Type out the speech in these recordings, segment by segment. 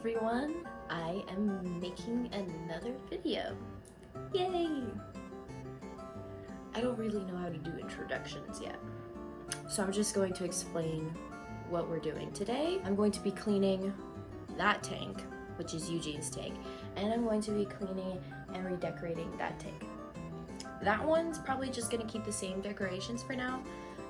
everyone, I am making another video. Yay! I don't really know how to do introductions yet, so I'm just going to explain what we're doing today. I'm going to be cleaning that tank, which is Eugene's tank, and I'm going to be cleaning and redecorating that tank. That one's probably just going to keep the same decorations for now,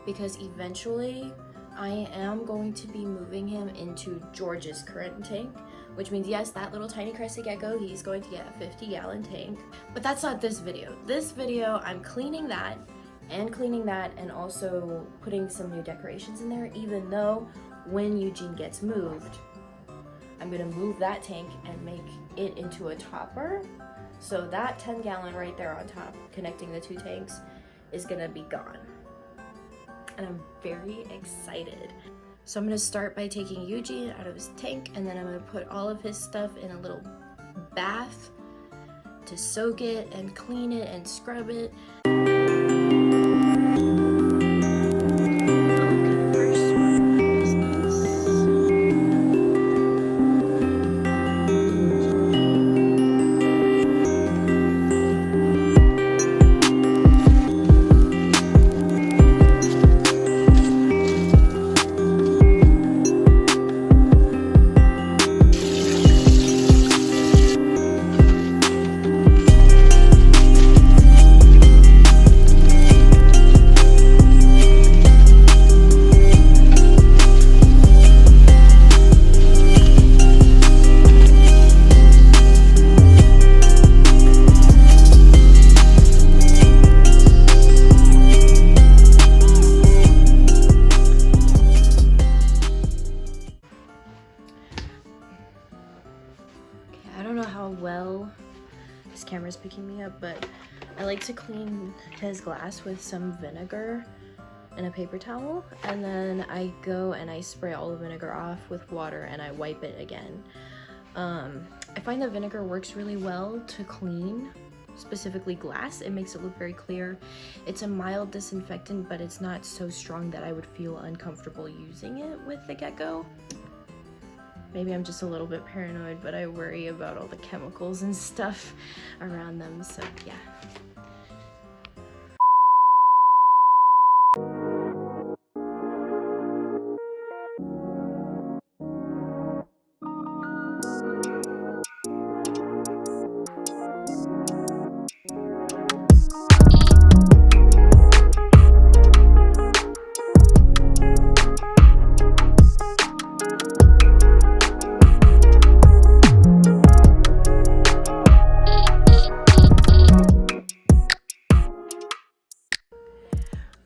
because eventually I am going to be moving him into George's current tank, which means yes, that little tiny crested gecko, he's going to get a 50-gallon tank. But that's not this video. This video, I'm cleaning that and also putting some new decorations in there, even though when Eugene gets moved, I'm gonna move that tank and make it into a topper. So that 10-gallon right there on top, connecting the two tanks, is gonna be gone. And I'm very excited. So I'm gonna start by taking Eugene out of his tank, and then I'm gonna put all of his stuff in a little bath to soak it and clean it and scrub it. I don't know how well this camera's picking me up, but I like to clean his glass with some vinegar and a paper towel, and then I go and I spray all the vinegar off with water and I wipe it again. I find that vinegar works really well to clean, specifically glass. It makes it look very clear. It's a mild disinfectant, but it's not so strong that I would feel uncomfortable using it with the gecko. Maybe I'm just a little bit paranoid, but I worry about all the chemicals and stuff around them, so yeah.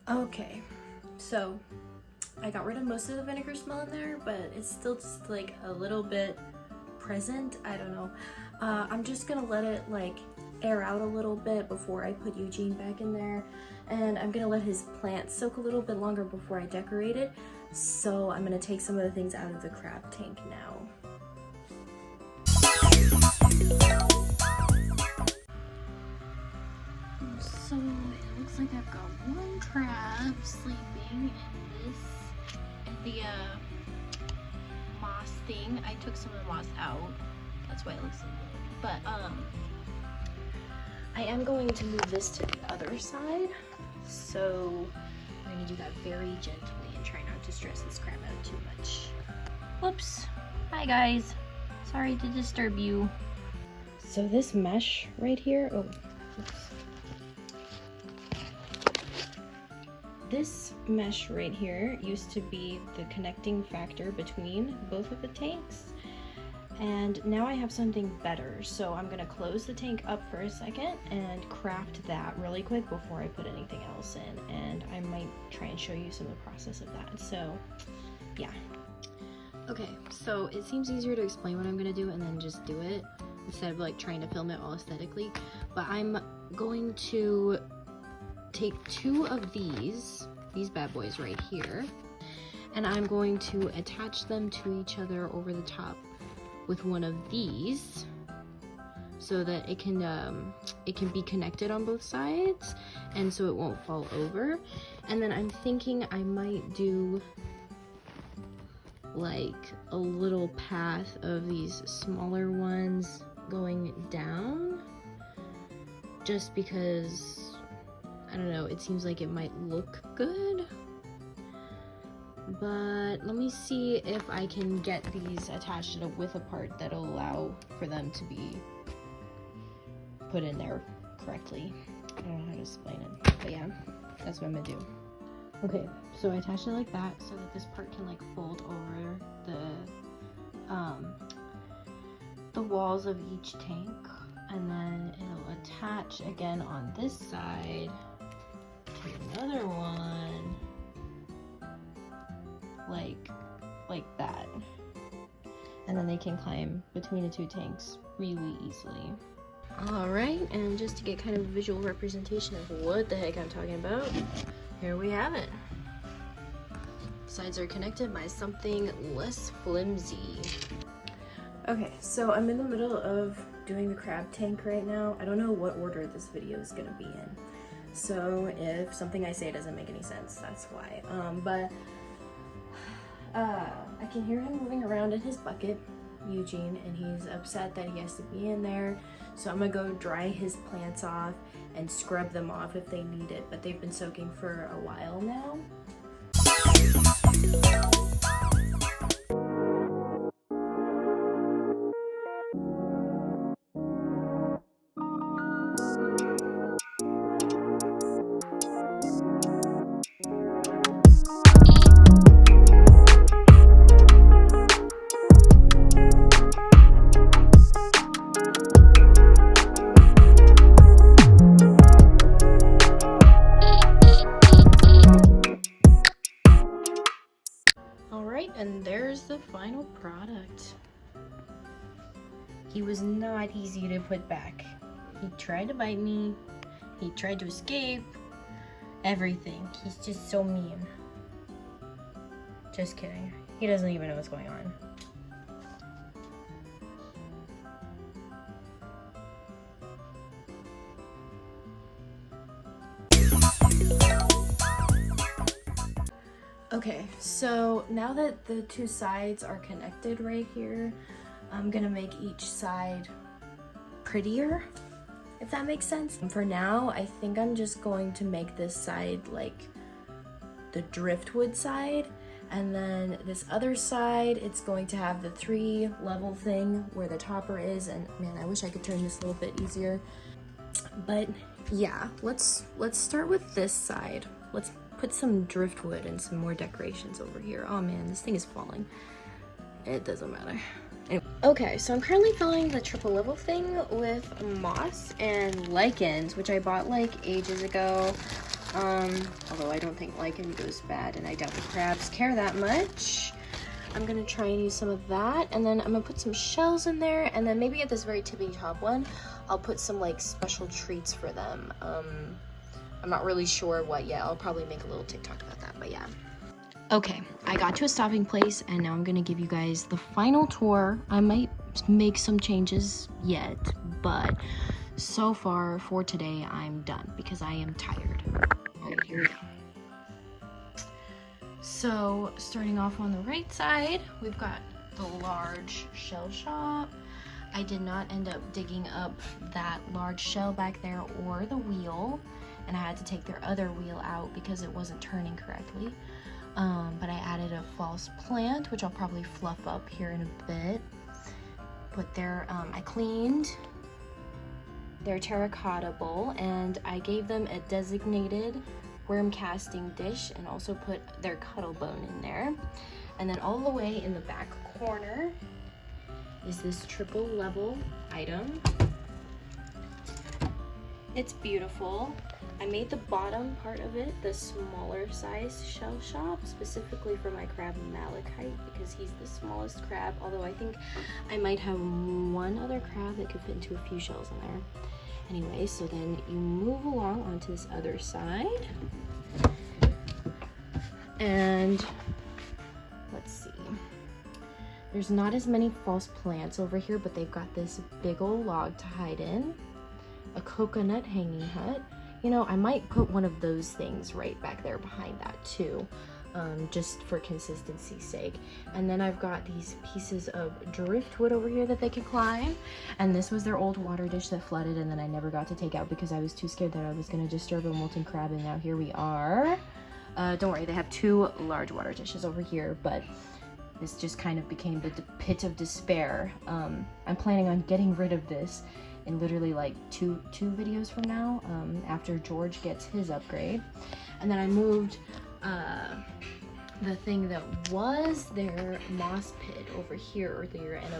Okay, so I got rid of most of the vinegar smell in there, but it's still just like a little bit present. I don't know. I'm just gonna let it like air out a little bit before I put Eugene back in there, and I'm gonna let his plant soak a little bit longer before I decorate it. So I'm gonna take some of the things out of the crab tank now. So it looks like I've got one crab sleeping in the moss thing. I took some of the moss out. That's why it looks so good. But I am going to move this to the other side. So I'm going to do that very gently and try not to stress this crab out too much. Whoops. Hi guys. Sorry to disturb you. So this mesh right here, oops. This mesh right here used to be the connecting factor between both of the tanks, and now I have something better. So I'm gonna close the tank up for a second and craft that really quick before I put anything else in, and I might try and show you some of the process of that. So yeah. Okay, so it seems easier to explain what I'm gonna do and then just do it instead of like trying to film it all aesthetically, but I'm going to take two of these bad boys right here, and I'm going to attach them to each other over the top with one of these so that it can be connected on both sides and so it won't fall over. And then I'm thinking I might do like a little path of these smaller ones going down, just because, I don't know, it seems like it might look good. But let me see if I can get these attached to a width apart that'll allow for them to be put in there correctly. I don't know how to explain it, but yeah, that's what I'm gonna do. Okay, so I attached it like that so that this part can like fold over the walls of each tank, and then it'll attach again on this side to another one, like that, and then they can climb between the two tanks really easily. All right, and just to get kind of a visual representation of what the heck I'm talking about, here we have it. Sides are connected by something less flimsy. Okay, so I'm in the middle of doing the crab tank right now. I don't know what order this video is gonna be in, so if something I say doesn't make any sense, that's why. I can hear him moving around in his bucket, Eugene, and he's upset that he has to be in there. So I'm gonna go dry his plants off and scrub them off if they need it, but they've been soaking for a while now. And there's the final product. He was not easy to put back. He tried to bite me, he tried to escape, everything. He's just so mean. Just kidding. He doesn't even know what's going on. Okay, so now that the two sides are connected right here, I'm gonna make each side prettier, if that makes sense. And for now, I think I'm just going to make this side like the driftwood side, and then this other side, it's going to have the 3 level thing where the topper is. And man, I wish I could turn this a little bit easier. But yeah, let's start with this side. Let's put some driftwood and some more decorations over here. Oh man, this thing is falling. It doesn't matter. Anyway. Okay, so I'm currently filling the triple level thing with moss and lichens, which I bought like ages ago. Although I don't think lichen goes bad, and I doubt the crabs care that much. I'm gonna try and use some of that, and then I'm gonna put some shells in there, and then maybe at this very tippy top one, I'll put some like special treats for them. I'm not really sure what yet. I'll probably make a little TikTok about that, but yeah. Okay, I got to a stopping place, and now I'm gonna give you guys the final tour. I might make some changes yet, but so far for today, I'm done because I am tired. Alright, here we go. So, starting off on the right side, we've got the large shell shop. I did not end up digging up that large shell back there or the wheel, and I had to take their other wheel out because it wasn't turning correctly. But I added a false plant, which I'll probably fluff up here in a bit. But I cleaned their terracotta bowl, and I gave them a designated worm casting dish, and also put their cuttle bone in there. And then all the way in the back corner is this triple level item. It's beautiful. I made the bottom part of it the smaller size shell shop, specifically for my crab Malachite, because he's the smallest crab, although I think I might have one other crab that could fit into a few shells in there. Anyway, so then you move along onto this other side, and let's see. There's not as many false plants over here, but they've got this big old log to hide in, a coconut hanging hut. You know, I might put one of those things right back there behind that too. just for consistency's sake. And then I've got these pieces of driftwood over here that they could climb. And this was their old water dish that flooded, and then I never got to take out because I was too scared that I was gonna disturb a molten crab, and now here we are. Don't worry, they have 2 large water dishes over here, but this just kind of became the pit of despair. I'm planning on getting rid of this in literally like two videos from now, after George gets his upgrade. And then I moved the thing that was their moss pit over here earlier, and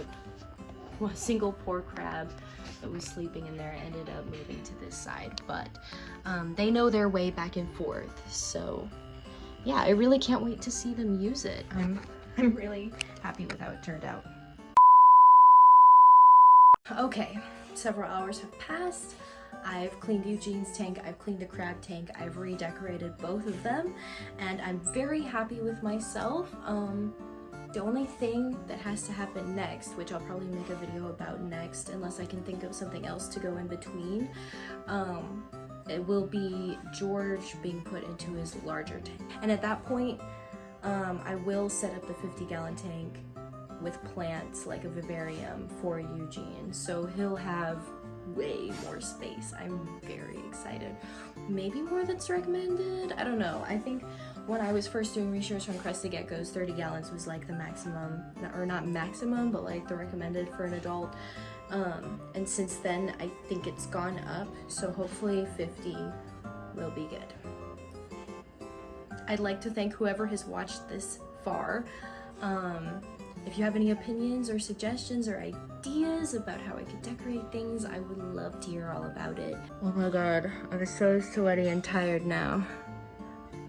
a single poor crab that was sleeping in there ended up moving to this side. But they know their way back and forth, so yeah, I really can't wait to see them use it. I'm really happy with how it turned out. Okay, several hours have passed. I've cleaned Eugene's tank, I've cleaned the crab tank, I've redecorated both of them, and I'm very happy with myself. The only thing that has to happen next, which I'll probably make a video about next, unless I can think of something else to go in between, it will be George being put into his larger tank. And at that point, I will set up the 50-gallon tank with plants, like a vivarium, for Eugene, so he'll have way more space. I'm very excited. Maybe more than's recommended? I don't know. I think when I was first doing research on crested geckos, 30 gallons was like the maximum, or not maximum, but like the recommended for an adult. And since then, I think it's gone up, so hopefully 50 will be good. I'd like to thank whoever has watched this far. If you have any opinions or suggestions or ideas about how I could decorate things, I would love to hear all about it. Oh my god, I'm so sweaty and tired now.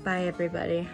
Bye everybody.